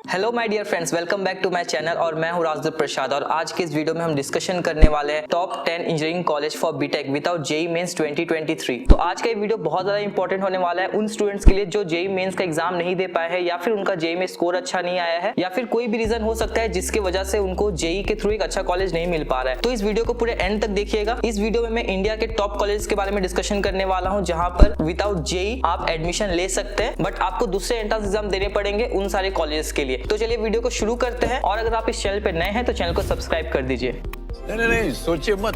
Hello my dear friends, welcome back to my channel और मैं हूं राजदीप प्रसाद। और आज के इस वीडियो में हम डिस्कशन करने वाले हैं top 10 engineering college for BTech without JEE Mains 2023। तो आज का ये वीडियो बहुत ज्यादा इंपॉर्टेंट होने वाला है उन स्टूडेंट्स के लिए जो जेईई मेंस का एग्जाम नहीं दे पाए हैं, या फिर उनका जेईई में स्कोर अच्छा नहीं आया है, या फिर कोई भी रीजन हो सकता है जिसकी वजह से उनको जेईई के थ्रू एक अच्छा कॉलेज नहीं मिल पा रहा है। तो इस वीडियो को पूरे एंड तक देखिएगा। इस वीडियो में मैं इंडिया के टॉप कॉलेज के बारे में डिस्कशन करने वाला हूँ जहां पर विदाउट जेईई आप एडमिशन ले सकते हैं, बट आपको दूसरे एंट्रेंस एग्जाम देने पड़ेंगे उन सारे कॉलेज के लिए। तो चलिए वीडियो को शुरू करते हैं। और अगर आप इस चैनल पर नए हैं तो चैनल को सब्सक्राइब कर दीजिए। नहीं सोचिए मत,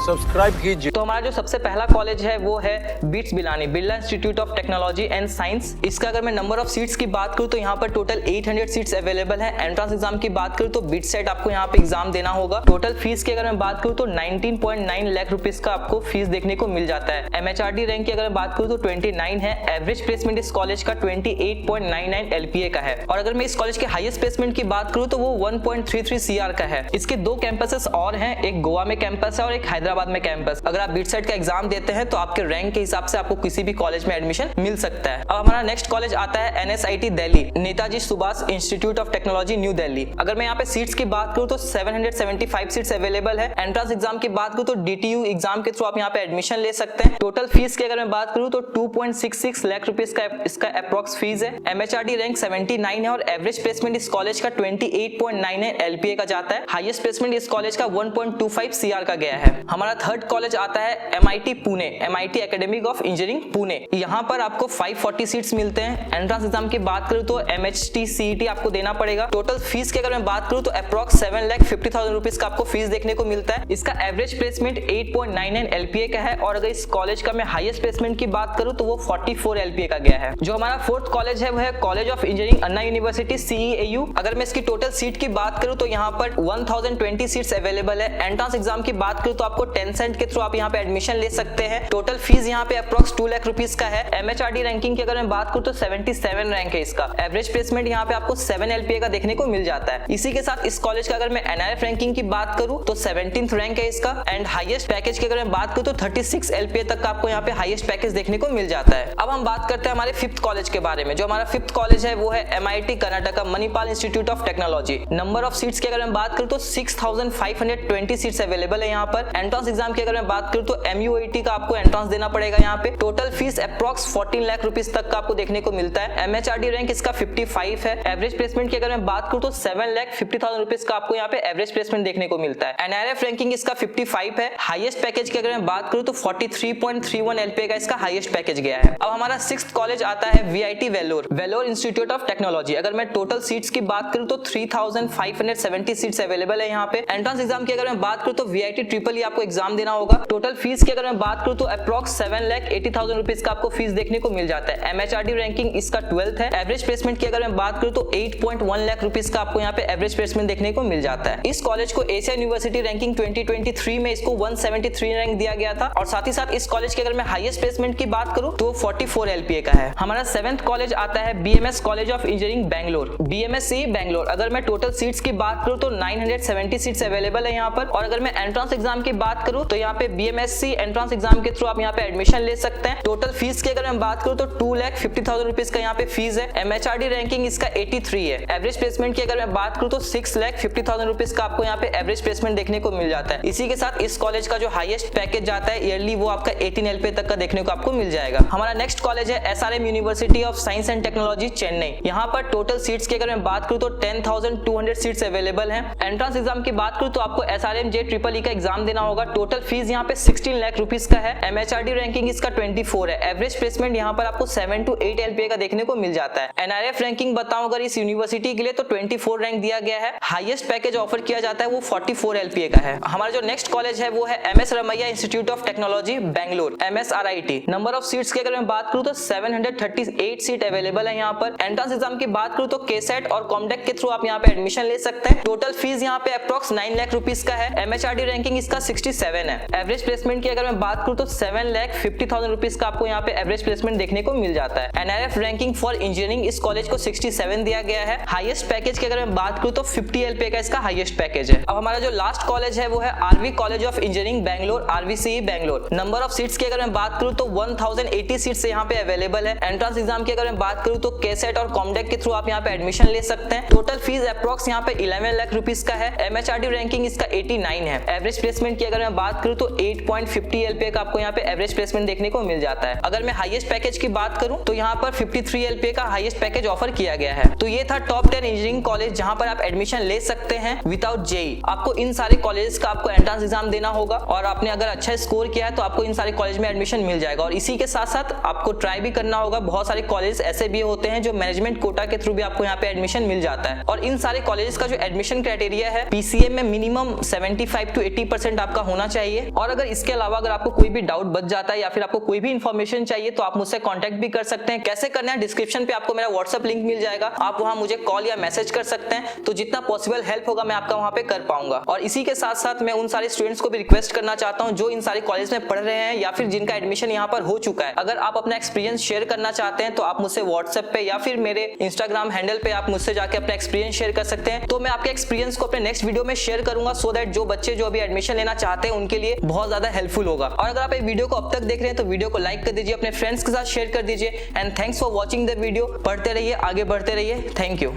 सब्सक्राइब कीजिए। तो हमारा जो सबसे पहला कॉलेज है वो है bits बिलानी, Birla institute of technology and science. इसका अगर मैं नंबर ऑफ सीट्स की बात करूं तो यहाँ पर टोटल 800 सीट्स अवेलेबल है। एंट्रेंस एग्जाम की बात करूं तो बिट सेट आपको यहाँ पे एग्जाम देना होगा। टोटल फीस की अगर मैं बात करूं तो 19.9 लाख रुपीज का आपको फीस देखने को मिल जाता है। एमएचआरडी रैंक की अगर मैं बात करूं तो 29 है। एवरेज प्लेसमेंट इस कॉलेज का 28.99 एलपीए का है। और अगर मैं इस कॉलेज के हाईएस्ट प्लेसमेंट की बात करूं तो वो 1.33 सीआर का है। इसके दो कैंपसेस और हैं, एक गोवा में कैंपस है और एक हैदराबाद में कैंपस। अगर आप बीट सेट का एग्जाम देते हैं तो आपके रैंक के हिसाब से आपको किसी भी कॉलेज में एडमिशन मिल सकता है। अब हमारा नेक्स्ट कॉलेज आता है NSIT Delhi, Netaji Subhash institute of technology new Delhi. अगर मैं यहाँ पे सीट्स की बात करूँ तो 775 सीट्स अवेलेबल है। एंट्रेंस एग्जाम की बात करूँ तो डीटीयू एग्जाम के थ्रू आप यहाँ पे एडमिशन ले सकते हैं। टोटल फीस की अगर मैं बात करूँ तो 2.66 लाख रुपीज का इसका अप्रॉक्स फीस है। एमएचआरडी रैंक 79 है और एवरेज प्लेसमेंट इस कॉलेज का 28.99 एलपीए का जाता है। हाईएस्ट प्लेसमेंट इस कॉलेज का 1.25 सीआर का गया है। हमारा थर्ड कॉलेज आता है MIT Pune, MIT academic of engineering Pune. यहाँ पर आपको 540 सीट्स मिलते हैं। एंट्रेंस एग्जाम की बात करूँ तो एमएचटी सीईटी आपको देना पड़ेगा। टोटल फीस की अगर मैं बात करूँ तो अप्रॉक्स 7,50,000 रुपीज का आपको फीस देखने को मिलता है। इसका एवरेज प्लेसमेंट 8.99 एलपीए का है। और अगर इस कॉलेज का मैं हाईएस्ट प्लेसमेंट की बात करूँ तो वो 44 एलपीए का गया है। जो हमारा फोर्थ कॉलेज है वो है college of engineering Anna university CEAU. अगर मैं इसकी टोटल सीट की बात करूँ तो यहाँ पर 1020 सीट्स अवेलेबल है। एंट्रेंस एग्जाम की बात करूँ तो आपको 10 सेंट के थ्रू आप यहाँ पे एडमिशन ले सकते हैं। टोटल फीस यहाँ पे अप्रॉक्स 2 लाख रुपीस का है। एमएचआरडी रैंकिंग की अगर मैं बात करूँ तो 77 रैंक है इसका। एवरेज प्लेसमेंट यहाँ पे आपको 7 एलपीए का देखने को मिल जाता है। इसी के साथ इस कॉलेज का अगर मैं एनआरएफ रैंकिंग की बात करूँ तो 17th रैंक है इसका। एंड हाईएस्ट पैकेज की अगर मैं बात करूँ तो 36 एलपीए तक का आपको यहाँ पे हाईएस्ट पैकेज देखने को मिल जाता है। अब हम बात करते हैं हमारे फिफ्थ कॉलेज के बारे में। जो हमारा फिफ्थ कॉलेज है वो है MIT Karnataka Manipal institute of technology. Number of seats की अगर मैं बात करूँ तो 6520 सीट्स अवेलेबल है यहाँ पर। एंट्रेंस एग्जाम की अगर मैं बात करूँ तो MUAT का आपको एंट्रेंस देना पड़ेगा यहाँ पे। Total fees approx 14 lakh rupees तक का आपको देखने को मिलता है। एमएचआरडी रैंक इसका 55 है। एवरेज प्लेसमेंट की अगर मैं बात करूँ तो 7,50,000 रुपीस का आपको यहाँ पे एवरेज प्लेसमेंट देखने को मिलता है। एनआरएफ रैंकिंग इसका 55 है। हाईएस्ट पैकेज की अगर मैं बात करूँ तो 43.31 एलपीए का इसका हाईएस्ट पैकेज गया है। अब हमारा सिक्स्थ कॉलेज आता है VIT Vellore, Vellore institute of technology. अगर मैं टोटल सीट्स की बात करूँ तो 3,570 सीट्स अवेलेबल है यहाँ पे। एंट्रेंस एग्जाम की अगर मैं बात करूँ तो वीआईटी ट्रिपल आपको एग्जाम देना होगा। टोटल फीस की अगर मैं बात करूँ तो अप्रॉक्स 7,80,000 रुपीस का आपको फीस देखने को मिल जाता है। एमएचआरडी रैंकिंग इसका 12th है। एवरेज प्लेसमेंट की अगर मैं बात करूँ तो 8.1 लाख रुपीस का आपको यहाँ पे एवरेज प्लेसमेंट देखने को मिल जाता है। इस कॉलेज को एशिया यूनिवर्सिटी रैंकिंग 2023 में इसको 173 रैंक दिया गया था। और साथ ही साथ इस कॉलेज की अगर मैं हाईएस्ट प्लेसमेंट की बात करूँ तो 44 एलपीए का है। हमारा 7th कॉलेज आता है BMS college of engineering Bangalore, BMSC Bangalore. अगर मैं टोटल सीट्स की बात करूँ तो 970 सीट्स अवेलेबल है यहाँ पर। और अगर मैं एंट्रेंस एग्जाम की बात करूँ तो यहाँ पे बीएमएससी एंट्रेंस एग्जाम के थ्रू आप यहाँ पे एडमिशन ले सकते हैं। टोटल फीस की अगर मैं बात करूँ तो 2,50,000 रुपीस का यहाँ पे फीस है। एमएचआरडी रैंकिंग इसका 83 है। एवरेज प्लेसमेंट की अगर मैं बात करूँ तो 6,50,000 रुपीस का आपको यहाँ पे एवरेज प्लेसमेंट देखने को मिल जाता है। इसी के साथ इस कॉलेज का जो हाईएस्ट पैकेज जाता है ईयरली वो आपका 18 एलपीए तक का देखने को आपको मिल जाएगा। हमारा नेक्स्ट कॉलेज है SRM university of science and technology Chennai. यहाँ पर टोटल सीट्स की अगर मैं बात करूँ तो 10,200 सीट्स अवेलेबल है। एंट्रेंस एग्जाम की बात करूँ तो आपको एसआरएम जे ट्रिपल ई का एग्जाम देना होगा। टोटल फीस यहाँ पे 16 लाख रुपीस का है। एमएचआरडी रैंकिंग इसका 24 है। एवरेज प्लेसमेंट यहाँ पर आपको 7 to 8 एलपीए का देखने को मिल जाता है। एनआरएफ रैंकिंग बताऊं अगर इस यूनिवर्सिटी के लिए तो 24 रैंक दिया गया है। हाईएस्ट पैकेज ऑफर किया जाता है वो 44 एलपीए का है। हमारा जो नेक्स्ट कॉलेज है वो है MS Ramaiah institute of technology Bangalore, MSRIT. Number of seats की अगर मैं बात करूँ तो 738 सीट अवेलेबल है यहाँ पर। एंट्रेंस एग्जाम की बात करूँ तो केसेट और कॉमडेक के थ्रू आप यहाँ पे एडमिशन ले सकते हैं। टोटल फीस यहाँ पे अप्रॉक्स 9 लाख रुपीस का है। एमएचआरडी रैंकिंग इसका 66 67 है। एवरेज प्लेसमेंट की अगर मैं बात करूं तो 7,50,000 रुपीज का आपको यहाँ पे एवरेज प्लेसमेंट देखने को मिल जाता है। NRF रैंकिंग फॉर इंजीनियरिंग इस कॉलेज को 67 दिया गया है। हाईएस्ट पैकेज की अगर मैं बात करूं तो 50 LPA का इसका हाईएस्ट पैकेज है। अब हमारा जो लास्ट कॉलेज है वो है RV college of engineering Bangalore, RVCE Bangalore. Number of seats की अगर मैं बात करूं तो 1080 सीट्स यहाँ पे अवेलेबल है। एंट्रेंस एग्जाम की अगर मैं बात करूं तो KCET और कॉमडेक के थ्रू आप यहाँ पे एडमिशन ले सकते हैं। टोटल फीस अप्रॉक्स यहाँ पे 11 लाख रुपीस का है। MHRD रैंकिंग इसका 89 है। एवरेज प्लेसमेंट की अगर मैं बात करूं तो 8.50 LPA का आपको यहाँ पे एवरेज प्लेसमेंट देखने को मिल जाता है। अगर मैं हाईएस्ट पैकेज की बात करूं तो यहाँ पर 53 LPA का हाईएस्ट पैकेज ऑफर किया गया है। तो ये था टॉप 10 इंजीनियरिंग कॉलेज जहां पर आप एडमिशन ले सकते हैं विदाउट JEE। आपको इन सारे कॉलेजेस का आपको एंट्रेंस एग्जाम देना होगा और आपने अगर अच्छा स्कोर किया है तो आपको इन सारे कॉलेज में एडमिशन मिल जाएगा। और इसी के साथ साथ आपको ट्राई भी करना होगा। बहुत सारे कॉलेज ऐसे भी होते हैं जो मैनेजमेंट कोटा के थ्रू भी आपको यहाँ पे एडमिशन मिल जाता है। और इन सारे कॉलेजेस का जो एडमिशन क्राइटेरिया है PCA में मिनिमम 75 to 80% आपका होना चाहिए। और अगर इसके अलावा अगर आपको कोई भी डाउट बच जाता है या फिर आपको कोई भी इन्फॉर्मेशन चाहिए तो आप मुझसे कॉन्टैक्ट भी कर सकते हैं। कैसे करना है, डिस्क्रिप्शन पे आपको मेरा व्हाट्सएप लिंक मिल जाएगा। आप वहां मुझे कॉल या मैसेज कर सकते हैं। तो जितना पॉसिबल हेल्प होगा मैं आपका वहां पे कर पाऊंगा। और इसी के साथ साथ मैं उन सारे स्टूडेंट्स को भी रिक्वेस्ट करना चाहता हूं जो इन सारे कॉलेज में पढ़ रहे हैं या फिर जिनका एडमिशन यहाँ पर हो चुका है। अगर आप अपना एक्सपीरियंस शेयर करना चाहते हैं तो आप मुझसे व्हाट्सएप पे या फिर मेरे इंस्टाग्राम हैंडल पे आप मुझसे जाके अपना एक्सपीरियंस शेयर कर सकते हैं। तो मैं आपके एक्सपीरियंस को अपने नेक्स्ट वीडियो में शेयर करूंगा सो दैट जो बच्चे जो अभी एडमिशन लेना चाहते हैं उनके लिए बहुत ज्यादा हेल्पफुल होगा। और अगर आप ये वीडियो को अब तक देख रहे हैं तो वीडियो को लाइक कर दीजिए, अपने फ्रेंड्स के साथ शेयर कर दीजिए। And thanks for watching the video. पढ़ते रहिए, आगे बढ़ते रहिए। Thank you.